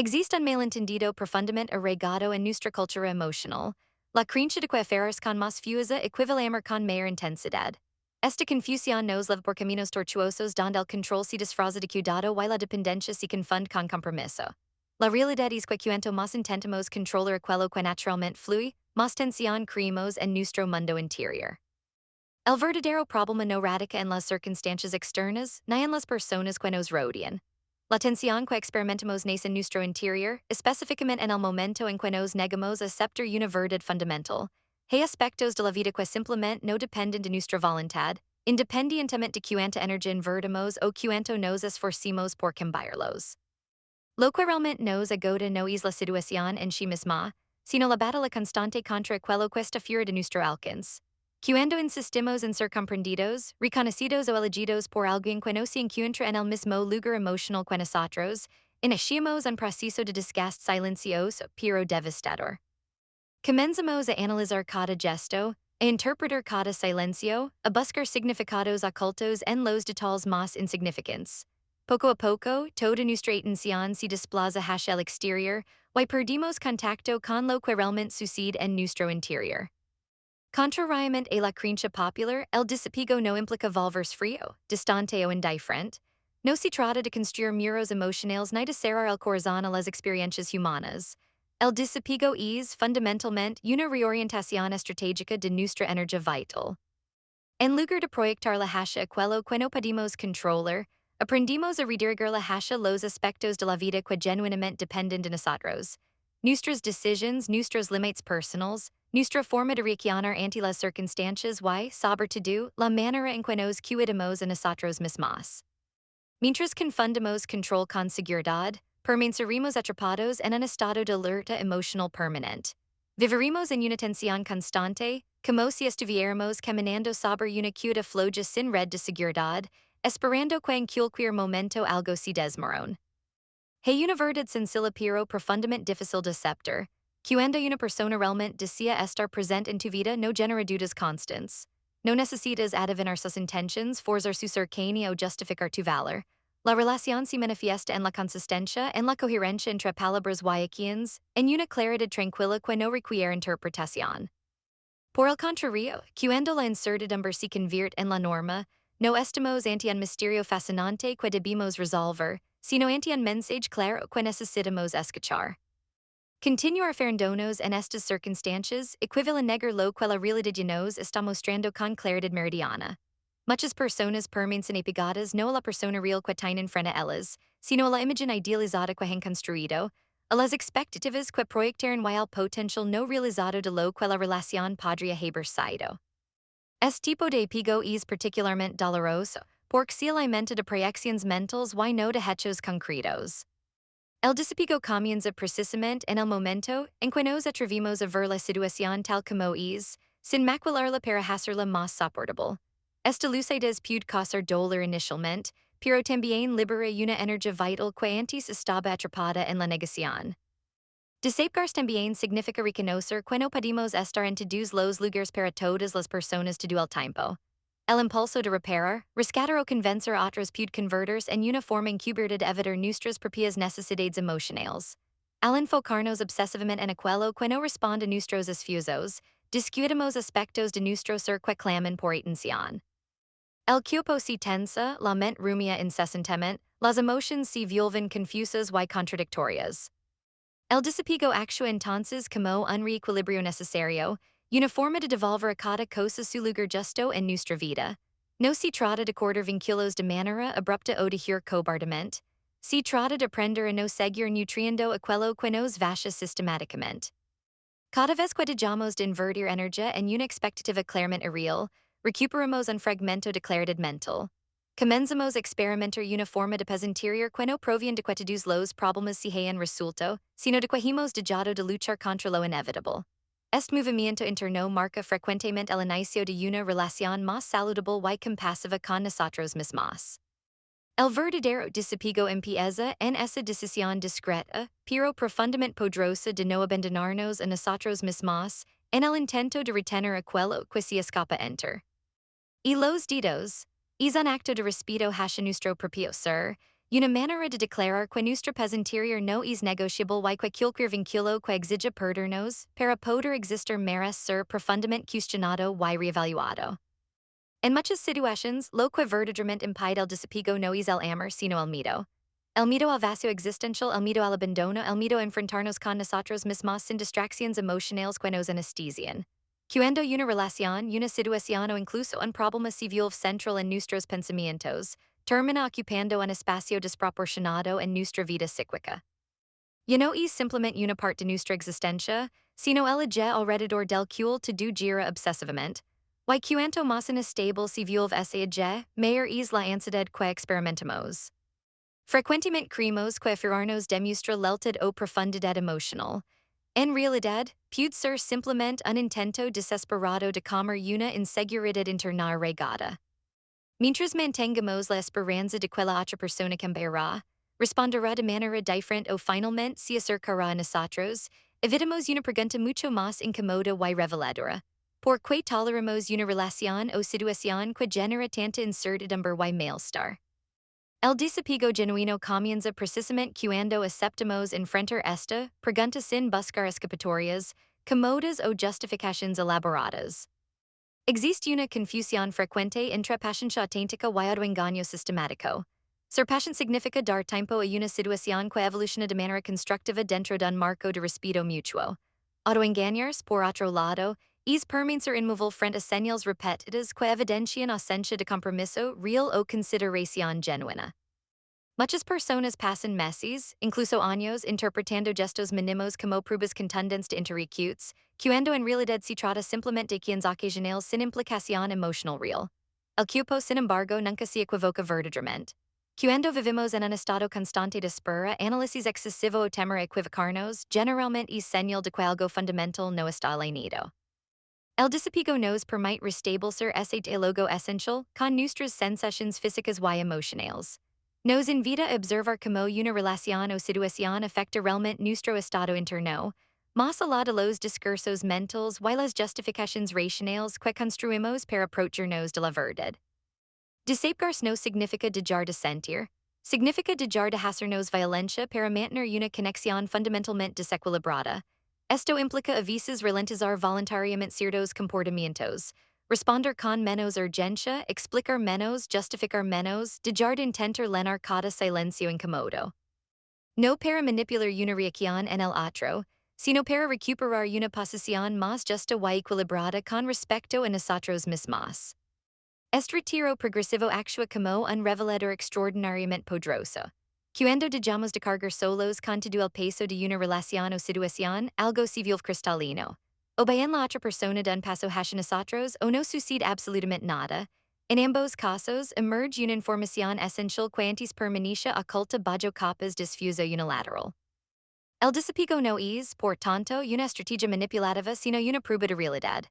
Existe un malentendido profundamente arraigado en nuestra cultura emocional. La creencia de que aferrarse con más fuerza equivalamos con mayor intensidad. Esta confusión nos lleva por caminos tortuosos donde el control se disfraza de cuidado y la dependencia se confunde con compromiso. La realidad es que cuanto más intentamos controlar aquello que naturalmente fluye, más tensión creamos en nuestro mundo interior. El verdadero problema no radica en las circunstancias externas, ni en las personas que nos rodean. La tensión que experimentamos nace en nuestro interior, específicamente en el momento en que nos negamos a aceptar una verdad fundamental. Hay aspectos de la vida que simplemente no dependen de nuestra voluntad, independientemente de cuánta energía invertimos o cuánto nos esforcemos por cambiarlos. Lo que realmente nos agota no es la situación en sí misma, sino la batalla constante contra aquello que está fuera de nuestro alcance. Cuando insistimos en ser comprendidos, reconocidos o elegidos por alguien que no se encuentra en el mismo lugar emocional que nosotros, iniciamos un proceso de desgaste silencioso pero devastador. Comenzamos a analizar cada gesto, a interpretar cada silencio, a buscar significados ocultos en los detalles más insignificantes. Poco a poco, toda nuestra atención se desplaza hacia el exterior, y perdimos contacto con lo que realmente sucede en nuestro interior. Contrariamente a la creencia popular, el desapego no implica volverse frío, distante o indiferente. No se trata de construir muros emocionales ni de cerrar el corazón a las experiencias humanas. El desapego es, fundamentalmente, una reorientación estratégica de nuestra energía vital. En lugar de proyectar la hacia aquello que no podemos controlar, aprendimos a redirigir la hacia los aspectos de la vida que genuinamente dependen de nosotros. Nuestras decisiones, nuestros límites personales, nuestra forma de reaccionar ante las circunstancias y, sobre todo, la manera en que nos cuidamos a nosotros mismos. Mientras confundimos control con seguridad, permaneceremos atrapados en un estado de alerta emocional permanente. Viviremos en una tensión constante, como si estuviéramos caminando sobre una cuerda floja sin red de seguridad, esperando que en cualquier momento algo se desmorone. Hay una verdad sencilla pero profundamente difícil de aceptar. Cuando una persona realmente desea estar presente en tu vida no genera dudas constantes. No necesitas adivinar sus intentions, forzar su cercanía o justificar tu valor. La relación se manifiesta en la consistencia, en la coherencia entre palabras y acciones, en una claridad tranquila que no requiere interpretación. Por el contrario, cuando la incertidumbre se convierte en la norma, no estamos ante un misterio fascinante que debemos resolver, sino ante un mensaje claro que necesitamos escuchar. Continuar ferndonos en estas circunstancias equivale a negar lo que la realidad nos está mostrando con claridad meridiana. Muchas personas permanecen apegadas no a la persona real que tienen frente a ellas, sino a la imagen idealizada que han construido, a las expectativas que proyectaron y al potencial no realizado de lo que la relación podría haber sido. Este tipo de apego es particularmente doloroso, porque se alimenta de proyecciones mentales y no de hechos concretos. El desapego comienza precisamente en el momento en que nos atrevimos a ver la situación tal como es, sin maquilarla para hacerla más soportable. Esta lucidez puede causar dolor inicialmente, pero también libera una energía vital que antes estaba atrapada en la negación. Desapegarse también significa reconocer que no podemos estar en todos los lugares para todas las personas todo el tiempo. El impulso de reparar, rescatar o convencer a otros puede convertirse en una forma encubierta de evitar nuestras propias necesidades emocionales. Al enfocarnos obsesivamente en aquello que no responde a nuestros esfuerzos, descuidamos aspectos de nuestro ser que claman por atención. El cuerpo se tensa, la mente rumia incesantemente, las emociones se vuelven confusas y contradictorias. El desapego actúa entonces como un reequilibrio necesario, una forma de devolver a cada cosa su lugar justo en nuestra vida. No se trata de cortar vínculos de manera abrupta o de huir cobardemente. Se trata de aprender a no seguir nutriendo aquello que nos vacía sistemáticamente. Cada vez que dejamos de invertir energía en una expectativa claramente irreal, recuperamos un fragmento de claridad mental. Comenzamos a experimentar una forma de paz interior que no proviene de que todos los problemas se hayan resuelto, sino de que hemos dejado de luchar contra lo inevitable. Este movimiento interno marca frecuentemente el inicio de una relación más saludable y compasiva con nosotros mismos. El verdadero desapego empieza en esa decisión discreta, pero profundamente poderosa de no abandonarnos a nosotros mismos, en el intento de retener aquello que se escapa enter. Y los dedos, es un acto de respeto hacia nuestro propio ser, Una manera de declarar que nuestra paz interior no es negociable y que cualquier vínculo que exija perdernos, para poder existir merece ser profundamente cuestionado y reevaluado. En muchas situaciones, lo que verdaderamente impide el desapego no es el amor sino el miedo. El miedo al vacío existencial, el miedo al abandono, el miedo a enfrentarnos con nosotros mismos sin distracciones emocionales que nos anestesian. Cuando una relación, una situación o incluso un problema se vuelve central en nuestros pensamientos, termina ocupando un espacio desproporcionado en nuestra vida psíquica. Y no es simplemente una parte de nuestra existencia, sino el eje alrededor del cual todo gira obsesivamente. Y cuanto más inestable se vuelve ese eje, mayor es la ansiedad que experimentamos. Frecuentemente creemos que aferrarnos demuestra lealtad o profundidad emocional. En realidad, puede ser simplemente un intento desesperado de calmar una inseguridad interna arraigada. Mientras mantengamos la esperanza de que la otra persona cambiará, responderá de manera diferente o finalmente se acercará a nosotros, evitamos una pregunta mucho más incómoda y reveladora. ¿Por qué toleramos una relación o situación que genera tanta incertidumbre y malestar? El desapego genuino comienza precisamente cuando aceptamos enfrentar esta pregunta sin buscar escapatorias, cómodas o justificaciones elaboradas. Existe una confusión frecuente entre paciencia auténtica y autoengaño sistemático. Ser paciente significa dar tiempo a una situación que evoluciona de manera constructiva dentro de un marco de respeto mutuo. Autoengañarse, por otro lado, es permanecer inmóvil frente a señales repetidas que evidencian ausencia de compromiso real o consideración genuina. Muchas personas pasan meses, incluso años, interpretando gestos mínimos como pruebas contundentes de interacutes, cuando en realidad se trata simplemente de quienes ocasionales sin implicación emocional real. El cuerpo, sin embargo, nunca se equivoca verdaderamente. Cuando vivimos en un estado constante de espera, análisis excesivo o temor a equivocarnos, generalmente es señal de que algo fundamental no está alineado. El desapego nos permite restablecer ese diálogo essential con nuestras sensaciones físicas y emocionales. Nos invita a observar cómo una relación o situación afecta realmente nuestro estado interno, más allá de los discursos mentales y las justificaciones racionales que construimos para protegernos de la verdad. Desapegarse no significa dejar de sentir, significa dejar de hacernos violencia para mantener una conexión fundamentalmente desequilibrada. Esto implica a veces ralentizar voluntariamente ciertos comportamientos, responder con menos urgencia, explicar menos, justificar menos, dejar de intentar llenar cada silencio incómodo. No para manipular una reacción en el otro, sino para recuperar una posición más justa y equilibrada con respecto a nosotros mismos. Este retiro progresivo actúa como un revelador extraordinariamente poderoso. Cuando dejamos de cargar solos con todo el peso de una relación o situación, algo se vuelve cristalino. O bien la otra persona da un paso hacia nosotros o no sucede absolutamente nada. En ambos casos, emerge una información esencial que antes permanecía oculta bajo capas difuso unilateral. El desapego no es, por tanto, una estrategia manipulativa sino una prueba de realidad.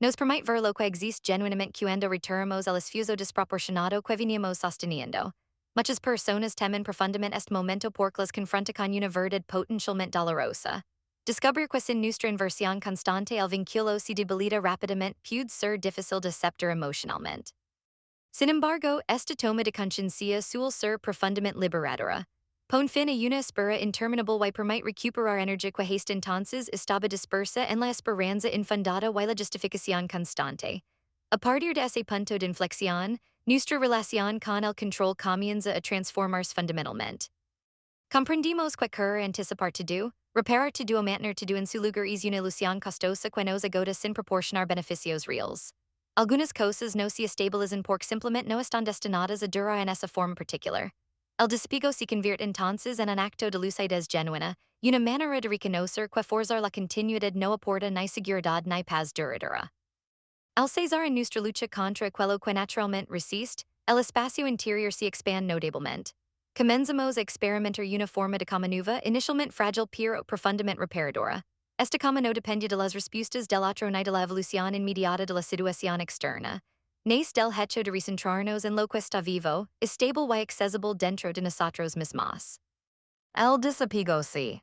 Nos permite ver lo que existe genuinamente cuando retiramos el esfuerzo desproporcionado que veníamos sosteniendo. Muchas personas temen profundamente este momento porque les confronta con una verdad potencialmente dolorosa. Descubrir que sin nuestra inversión constante el vínculo se debilita rápidamente puede ser difícil de aceptar emocionalmente. Sin embargo, esta toma de conciencia suele ser profundamente liberadora. Pon fin a una espera interminable y permite recuperar energía que hasta entonces estaba dispersa en la esperanza infundada y la justificación constante. A partir de ese punto de inflexión, nuestra relación con el control comienza a transformarse fundamentalmente. Comprendimos que querer anticipar todo, reparar todo o mantener todo en su lugar es una ilusión costosa que nos agota sin proporcionar beneficios reales. Algunas cosas no se estabilizan porque simplemente no están destinadas a durar en esa forma particular. El desapego se convierte entonces en un acto de lucidez genuina, y una manera de reconocer que forzar la continuidad no aporta ni seguridad ni paz duradera. Al cesar en nuestra lucha contra aquello que naturalmente resiste, el espacio interior se expande notablemente. Comenzamos a experimentar una forma de cama nueva, inicialmente frágil pero profundamente reparadora. Esta cama no depende de las respuestas del otro ni de la evolución inmediata de la situación externa. Nace del hecho de recentrarnos en lo que está vivo, estable y accesible dentro de nosotros mismos. El desapego se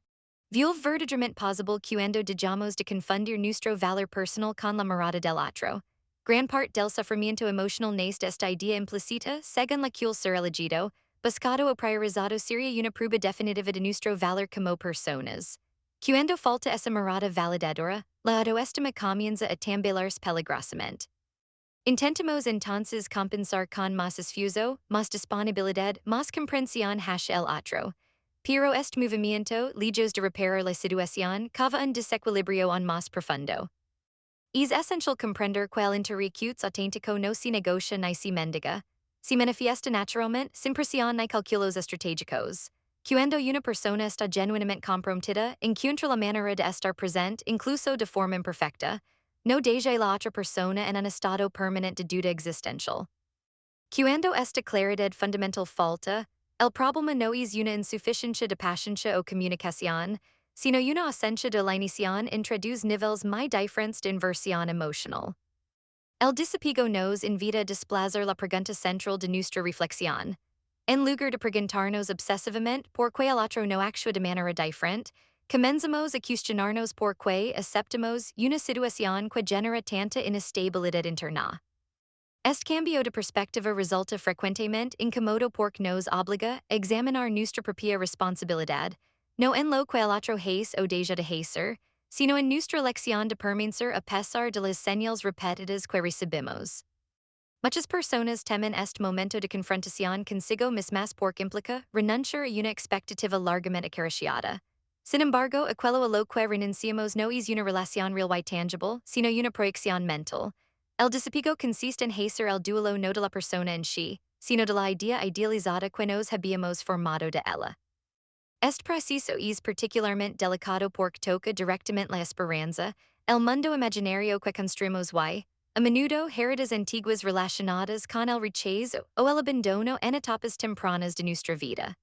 vuelve verdaderamente posible cuando dejamos de confundir nuestro valor personal con la mirada del otro. Gran parte del sufrimiento emocional nace de esta idea implícita, según la cual ser elegido, buscado o priorizado seria una prueba definitiva de nuestro valor como personas. Cuando falta esa mirada validadora, la autoestima comienza a tambalearse peligrosamente. Intentamos entonces compensar con más esfuerzo, más disponibilidad, más comprensión hacia el otro. Pero este movimiento, lejos de reparar la situación, cava un desequilibrio aún más profundo. Es esencial comprender que el interrecutes auténtico no se negocia ni se mendiga, se manifiesta naturalmente, sin presión ni cálculos estratégicos. Cuando una persona está genuinamente comprometida, encuentra la manera de estar presente, incluso de forma imperfecta, no deja la otra persona en un estado permanente de duda existencial. Cuando esta claridad fundamental falta, el problema no es una insuficiencia de paciencia o comunicación, sino una ausencia de la iniciación entre dos niveles muy diferentes de inversión emocional. El desapego nos invita a desplazar la pregunta central de nuestra reflexión. En lugar de preguntarnos obsesivamente por qué el otro no actúa de manera diferente, comenzamos a cuestionarnos por qué aceptamos una situación que genera tanta inestabilidad interna. Este cambio de perspectiva resulta frecuentemente incómodo porque nos obliga a examinar nuestra propia responsabilidad, no en lo que el otro hace o deja de hacer, sino en nuestra elección de permanecer a pesar de las señales repetidas que recibimos. Muchas personas temen este momento de confrontación consigo mismas porque implica renunciar a una expectativa largamente acariciada. Sin embargo, aquello a lo que renunciamos no es una relación real y tangible, sino una proyección mental. El desapego consiste en hacer el duelo no de la persona en sí, sino de la idea idealizada que nos habíamos formado de ella. Este proceso es particularmente delicado porque toca directamente la esperanza, el mundo imaginario que construimos y, a menudo, heridas antiguas relacionadas con el rechazo o el abandono en etapas tempranas de nuestra vida.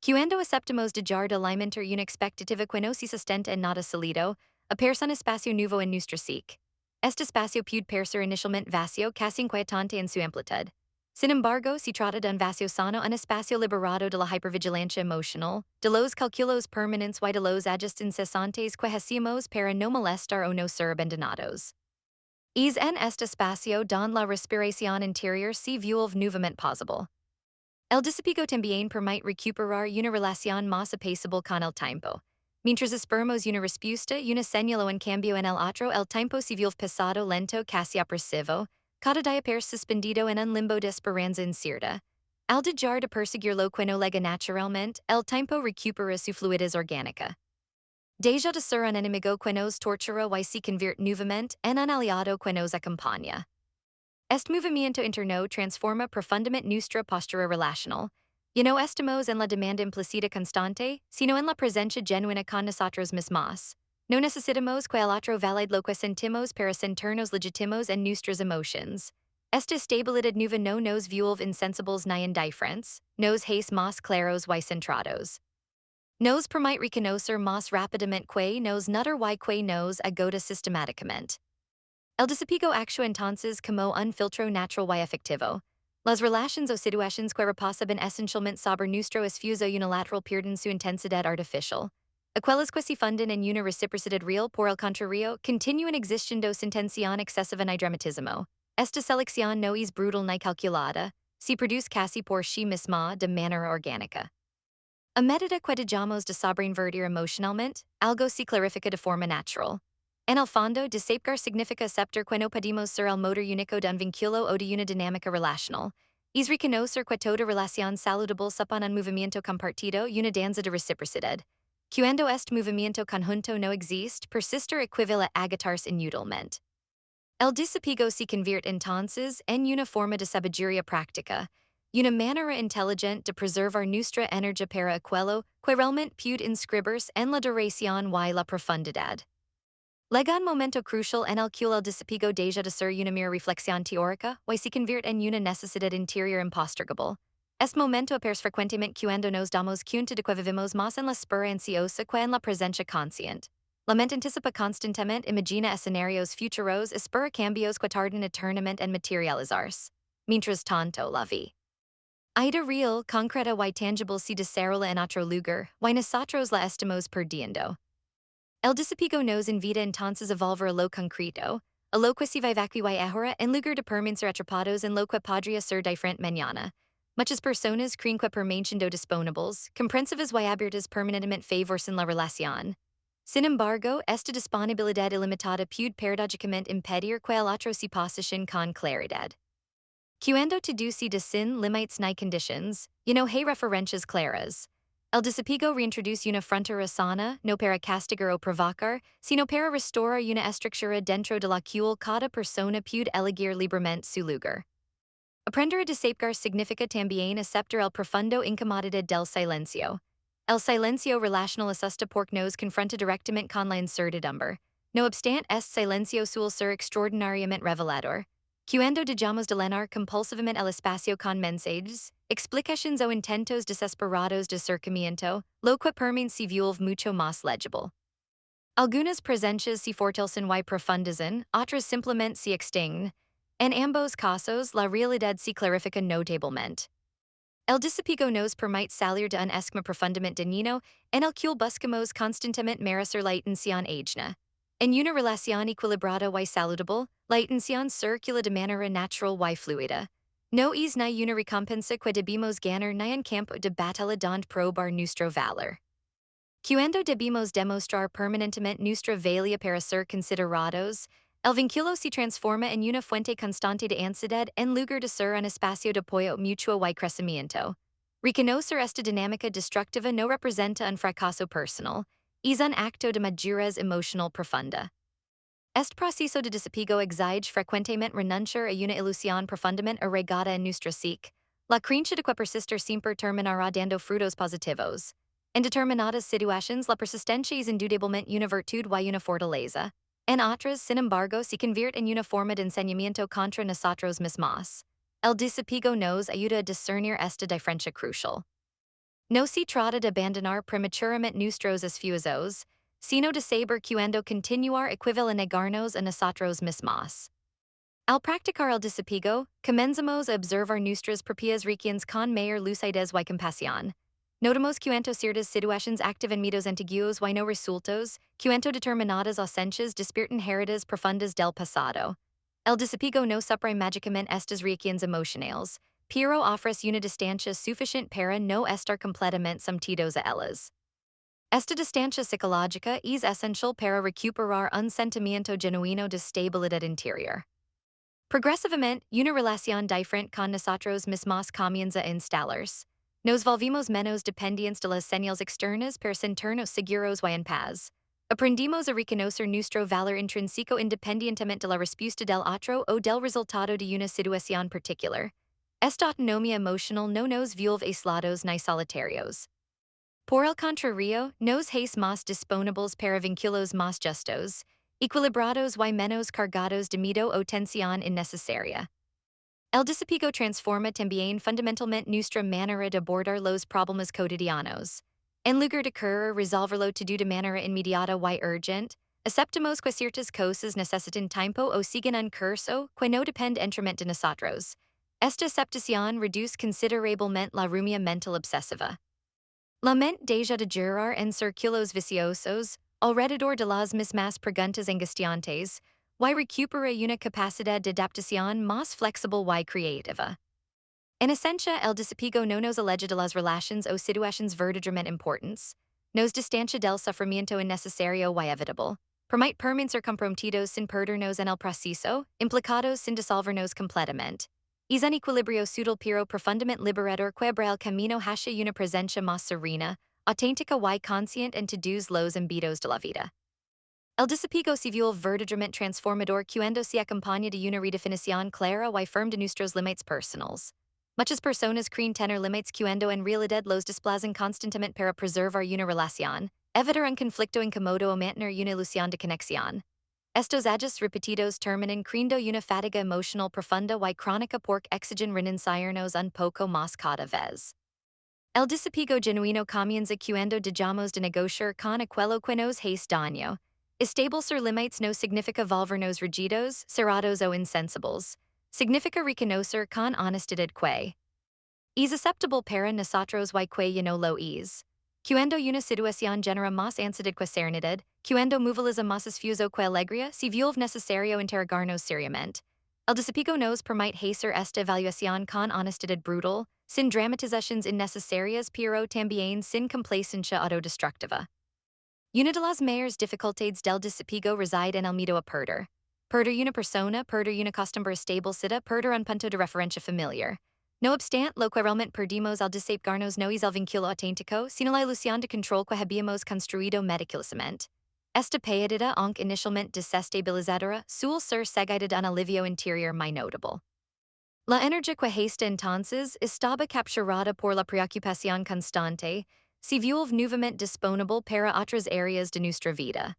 Cuando aceptamos dejar de alimentar una expectativa que no se sustenta en nada sólido, aparece un espacio nuevo en nuestra psique. Este espacio puede parecer inicialmente vacío, casi inquietante en su amplitud. Sin embargo, se trata de un vacío sano, un espacio liberado de la hipervigilancia emocional, de los cálculos permanentes y de los ajustes incesantes que hacemos para no molestar o no ser abandonados. Es en este espacio donde la respiración interior se vuelve nuevamente posible. El desapego también permite recuperar una relación más apacible con el tiempo. Mientras esperamos una respuesta, una señal o un cambio en el otro, el tiempo se vuelve pesado, lento, casi opresivo, cada día parece suspendido en un limbo de esperanza incierta. Al dejar de perseguir lo que no lega naturalmente, el tiempo recupera su fluidez orgánica. Deja de ser un enemigo que nos tortura y se convierte nuevamente en un aliado que nos acompaña. Este movimiento interno transforma profundamente nuestra postura relacional. Y no estamos en la demanda implícita constante, sino en la presencia genuina con nosotros mismos. No necesitamos que el otro valide lo que sentimos para sentirnos legítimos en nuestras emociones. Esta estabilidad nueva no nos vuelve insensibles ni indiferentes, nos hace más claros y centrados. Nos permite reconocer más rápidamente que nos nutre y que nos agota sistemáticamente. El desapego actúa entonces como un filtro natural y efectivo. Las relaciones o situaciones que reposan esencialmente sobre nuestro esfuerzo unilateral pierden su intensidad artificial. Aquellas que se fundan en una reciprocidad real, por el contrario, continúan existiendo sin tensión excesiva ni dramatismo. Esta selección no es brutal ni calculada, se produce casi por sí misma de manera orgánica. A medida que dejamos de sobreinvertir emocionalmente, algo se clarifica de forma natural. En el fondo, desapego significa aceptar que no podemos ser el motor único de un vínculo o de una dinámica relacional. Es reconocer que toda relación saludable supone un movimiento compartido y una danza de reciprocidad. Cuando este movimiento conjunto no existe, persistir equivale a agotarse inútilmente. El desapego se convierte entonces en una forma de sabiduría práctica, una manera inteligente de preservar nuestra energía para aquello que realmente puede inscribirse en la duración y la profundidad. Llega un momento crucial en el que el desapego deja de ser una mera reflexión teórica y se convierte en una necesidad interior impostergable. Este momento aparece frecuentemente cuando nos damos cuenta de que vivimos más en la espera ansiosa que en la presencia consciente. La mente anticipa constantemente, imagina escenarios futuros, espera cambios que tardan eternamente en materializarse. Mientras tanto, la vida real, concreta y tangible se desarrolla en otro lugar, y nosotros la estamos perdiendo. El desapego nos invita entonces a volver a lo concreto, a lo que se vive aquí y ahora, en lugar de permanecer atrapados en lo que podría ser diferente mañana. Muchas personas creen que permaneciendo disponibles, comprensivas y abiertas permanentemente favorecen la relación. Sin embargo, esta disponibilidad ilimitada puede paradójicamente impedir que el otro se posicione con claridad. Cuando deduce de sin limites ni conditions, y no hay referencias claras. El desapego reintroduce una frontera sana, no para castigar o provocar, sino para restaurar una estructura dentro de la cual cada persona puede elegir libremente su lugar. Aprender a desapegar significa también aceptar el profundo incomodidad del silencio. El silencio relacional asusta porque nos confronta directamente con la incertidumbre. No obstante, este silencio suele ser extraordinariamente revelador. Cuando dejamos de llenar compulsivamente el espacio con mensajes, explicaciones o intentos desesperados de acercamiento, lo que permite se vuelve mucho más legible. Algunas presencias se fortalecen y profundizan, otras simplemente se extinguen. En ambos casos, la realidad se clarifica notablemente. El desapego nos permite salir de un esquema profundamente dañino en el cual buscamos constantemente merecer la atención ajena. En una relación equilibrada y saludable, la atención circula de manera natural y fluida. No es ni una recompensa que debemos ganar ni un campo de batalla donde probar nuestro valor. Cuando debemos demostrar permanentemente nuestra valía para ser considerados, el vínculo se transforma en una fuente constante de ansiedad en lugar de ser un espacio de apoyo mutuo y crecimiento. Reconocer esta dinámica destructiva no representa un fracaso personal, es un acto de madurez emocional profunda. Este proceso de desapego exige frecuentemente renunciar a una ilusión profundamente arraigada en nuestra psique. La creencia de que persistir siempre terminará dando frutos positivos. En determinadas situaciones, la persistencia es indudablemente una virtud y una fortaleza. En otras, sin embargo, se convierte en una forma de ensañamiento contra nosotros mismos. El desapego nos ayuda a discernir esta diferencia crucial. No se trata de abandonar prematuramente nuestros esfuerzos, sino de saber cuando continuar equivale a negarnos a nosotros mismos. Al practicar el desapego, comenzamos a observar nuestras propias reacciones con mayor lucidez y compasión. Notamos cuando ciertas situaciones activan miedos antiguos y no resultados, cuando determinadas ausencias despiertan heridas profundas del pasado. El desapego no suprime mágicamente estas reacciones emocionales, pero ofrece una distancia suficiente para no estar completamente sometidos a ellas. Esta distancia psicológica es esencial para recuperar un sentimiento genuino de estabilidad interior. Progresivamente, una relación diferente con nosotros mismos comienza a instalarse. Nos volvimos menos dependientes de las señales externas para sentirnos seguros y en paz. Aprendimos a reconocer nuestro valor intrínseco independientemente de la respuesta del otro o del resultado de una situación particular. Esta autonomía emocional no nos vuelve aislados ni solitarios. Por el contrario, nos hace más disponibles para vínculos más justos, equilibrados y menos cargados de miedo o tensión innecesaria. El desapego transforma también fundamentalmente nuestra manera de abordar los problemas cotidianos. En lugar de querer resolverlo todo de manera inmediata y urgente, aceptamos que ciertas cosas necesitan tiempo o siguen un curso que no depende enteramente de nosotros. Esta aceptación reduce considerablemente la rumia mental obsesiva. La mente deja de girar en círculos viciosos, alrededor de las mismas preguntas angustiantes, y recupera una capacidad de adaptación más flexible y creativa. En esencia, el desapego no nos aleja de las relaciones o situaciones verdaderamente importantes, nos distancia del sufrimiento innecesario y evitable, permite permanecer comprometidos sin perdernos en el proceso, implicados sin disolvernos completamente. Es un equilibrio sutil pero profundamente liberador que abre el camino hacia una presencia más serena, auténtica y consciente en todos los ámbitos de la vida. El desapego se vuelve verdaderamente transformador cuando se acompaña de una redefinición clara y firme de nuestros límites personales. Muchas personas creen tener límites cuando en realidad los desplazan constantemente para preservar una relación, evitar un conflicto incómodo o mantener una ilusión de conexión. Estos ajustes repetidos terminan creando una fatiga emocional profunda y crónica porque exigen renunciarnos un poco más cada vez. El desapego genuino comienza cuando dejamos de negociar con aquello que nos hace daño. Establecer límites no significa volvernos rígidos, cerrados o insensibles. Significa reconocer con honestidad que es aceptable para nosotros y que ya no lo es. Cuando una situación genera más ansiedad que serenidad, cuando moviliza más esfuerzo que alegría, se vuelve necesario interrogarnos seriamente. El desapego nos permite hacer esta evaluación con honestidad brutal, sin dramatizaciones innecesarias pero también sin complacencia autodestructiva. Una de las mayores dificultades del desapego reside en el miedo a perder. Perder una persona, perder una costumbre establecida, perder un punto de referencia familiar. No obstant, lo que realmente perdimos al desapegarnos no es el vínculo auténtico, sino la ilusión de control que habíamos construido meticulosamente. Esta pérdida, aunque inicialmente desestabilizadora, suele ser seguida de un alivio interior muy notable. La energía que hasta entonces estaba capturada por la preocupación constante, se vuelve nuevamente disponible para otras áreas de nuestra vida.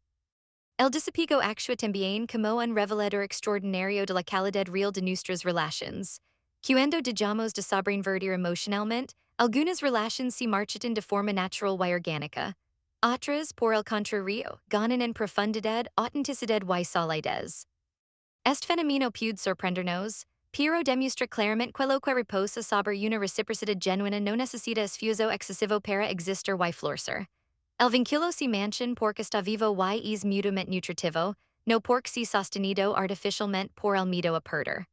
El desapego actúa también como un revelador extraordinario de la calidad real de nuestras relaciones. Cuando dejamos de sobreinvertir emocionalmente, algunas relaciones se marchitan de forma natural y orgánica. Otras, por el contrario, ganan en profundidad, autenticidad y solidez. Este fenómeno puede sorprendernos, pero demuestra claramente que lo que reposa sobre una reciprocidad genuina no necesita esfuerzo excesivo para existir y florecer. El vínculo se mantiene porque está vivo y es mutuamente nutritivo, no porque se sostenido artificialmente por el miedo a perder.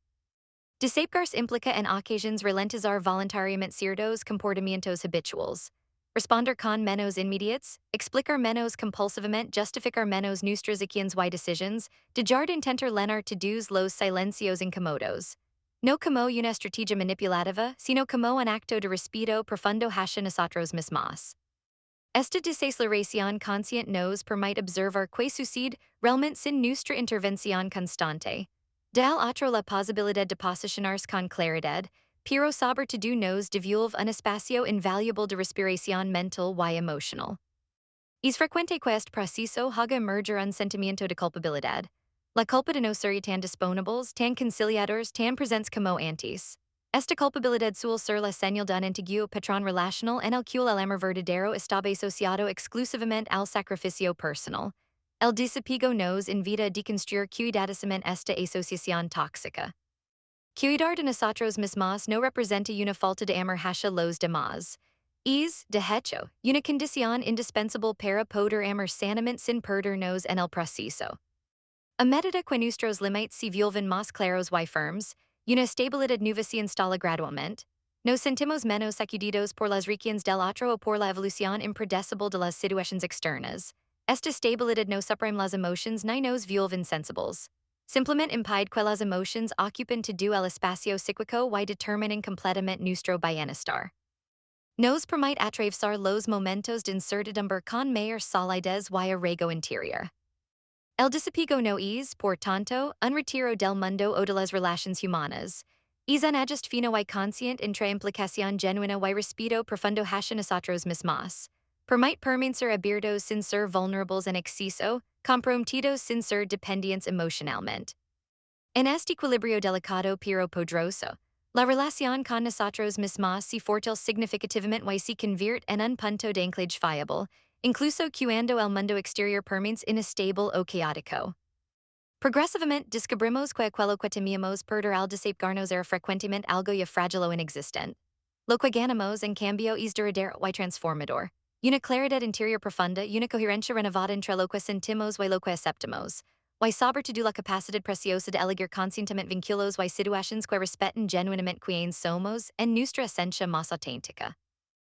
Desapegarse implica en ocasiones ralentizar voluntariamente ciertos comportamientos habituales. Responder con menos inmediates, explicar menos compulsivamente, justificar menos nuestras acciones y decisiones, dejar de intentar llenar todos los silencios incómodos. No como una estrategia manipulativa, sino como un acto de respeto profundo hacia nosotros mismos. Esta desaceleración consciente nos permite observar que sucede realmente sin nuestra intervención constante. Del otro la posibilidad de posicionarse con claridad, pero sobre todo nos devuelve un espacio invaluable de respiración mental y emocional. Es frecuente que este proceso haga emerger un sentimiento de culpabilidad. La culpa de no ser tan disponibles, tan conciliadores, tan presentes como antes. Esta culpabilidad suele ser la señal de un antiguo patrón relacional en el cual el amor verdadero estaba asociado exclusivamente al sacrificio personal. El desapego nos invita a deconstruir cuidadosamente esta asociación tóxica. Cuidar de nosotros mismos no representa una falta de amor hacia los demás. Es, de hecho, una condición indispensable para poder amar sanamente sin perdernos en el proceso. A medida que nuestros límites se vuelven más claros y firmes, una estabilidad nueva se instala gradualmente. Nos sentimos menos sacudidos por las reacciones del otro o por la evolución impredecible de las situaciones externas. Esta estabilidad no suprime las emociones ni nos vuelve insensibles. Simplemente impide que las emociones ocupen todo el espacio psíquico y determinen completamente nuestro bienestar. Nos permite atravesar los momentos de incertidumbre con mayor solidez y arraigo interior. El desapego no es, por tanto, un retiro del mundo o de las relaciones humanas. Es un ajuste fino y consciente entre implicación genuina y respeto profundo hacia nosotros mismos. Permite permanecer abiertos sin ser vulnerables en exceso, comprometidos sin ser dependientes emocionalmente. En este equilibrio delicado pero poderoso, la relación con nosotros mismos se fortalece significativamente y se convierte en un punto de anclaje fiable, incluso cuando el mundo exterior permanece inestable o caótico. Progresivamente descubrimos que aquello que temíamos perder al desapegarnos era frecuentemente algo ya frágil o inexistente. Lo que ganamos, en cambio, es duradero y transformador. Una claridad interior profunda y una coherencia renovada entre lo que sentimos y lo que aceptamos. Y sobre todo la capacidad preciosa de elegir conscientemente vínculos y situaciones que respeten genuinamente quienes somos en nuestra esencia más auténtica.